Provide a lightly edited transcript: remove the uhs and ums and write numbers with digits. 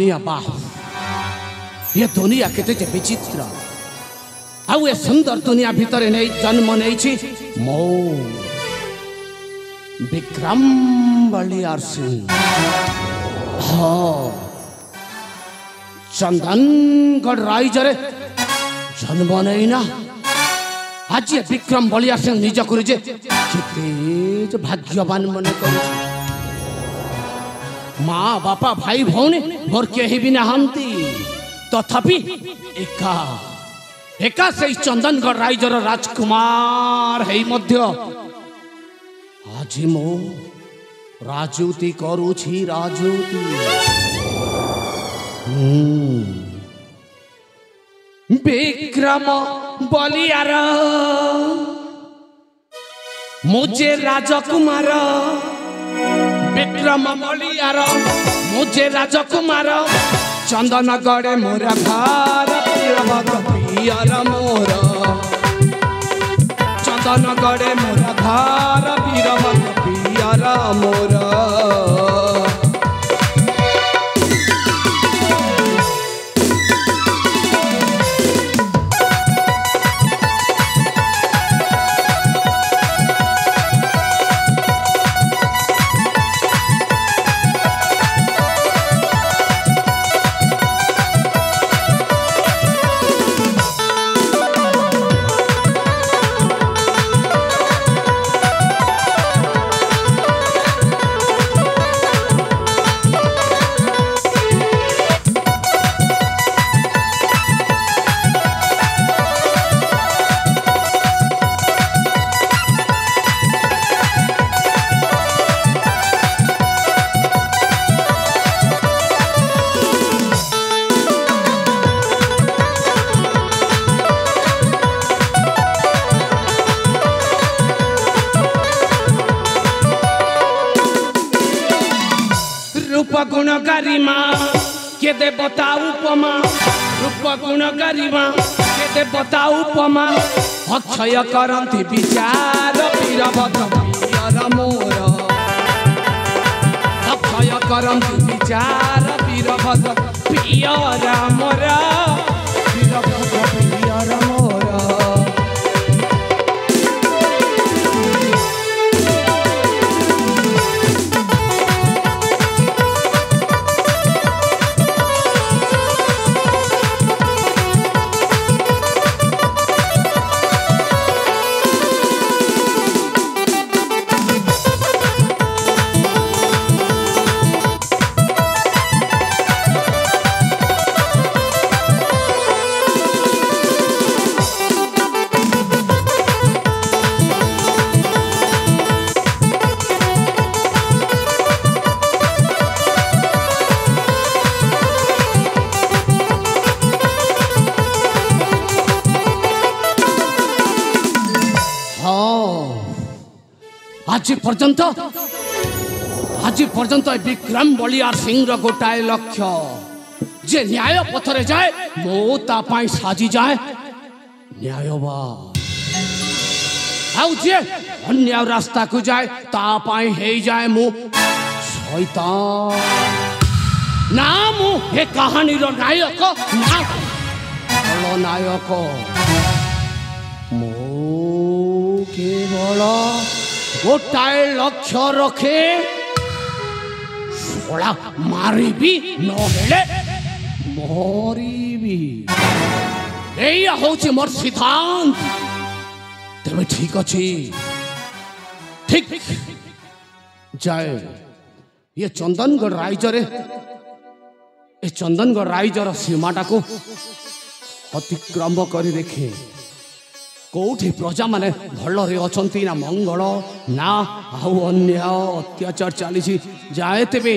दुनिया वाह ये दुनिया केते जे विचित्र आउ ये सुंदर दुनिया भीतर नहीं जन्म नहीं मो विक्रम बलियार सिंह हाँ चंदनगढ़ राइजरे जन्म नहीं ना आज ये विक्रम बलियार सिंह निज करे भाग्यवान मन कर माँ बापा भाई भौणी मोर केही भी नहांती तथापि एका एका से चंदनगढ़ राइजर राजकुमार है मध्य आज मो राजूती करूछि राजूती विक्रम बलियार मुझे राजकुमार विक्रम बलियार मुझे राजकुमार चंदनगढ़ मोर घर पियर मोर चंदनगढ़ मोर घर पियर मोर गुण गरिमा के दे बताऊ उपमा रूप गुण गरिमा के दे बताऊ उपमा अक्षय करंती विचार वीरभद्र पियर मोर अक्षय करंती विचार वीरभद्र पियर मोर वीरभद्र पियर मोर आज पर्यंत विक्रम बलियार सिंह गोटाए लक्ष्य जे न्याय पथरे जाए मो ता पाई साजी जाए न्यायवान आउ जे अन्य रास्ता को जाए ता पाई हे जाए मु शैतान ना मु हे कहानी रो नायक ना बड़ नायक मो केवल गोटाए लक्ष्य रखे सोला मारिबी नहेले मरिबी एया होची मोर सिद्धांत तेरे ठीक अच्छी ठीक जाए ये चंदनगढ़ राइजरे ए चंदनगढ़ राइजर सीमाटा को अतिक्रम कर देखे कौटी प्रजा माने भलरे अछंती ना मंगल ना आउ अन्य अत्याचार चली जाए तेबे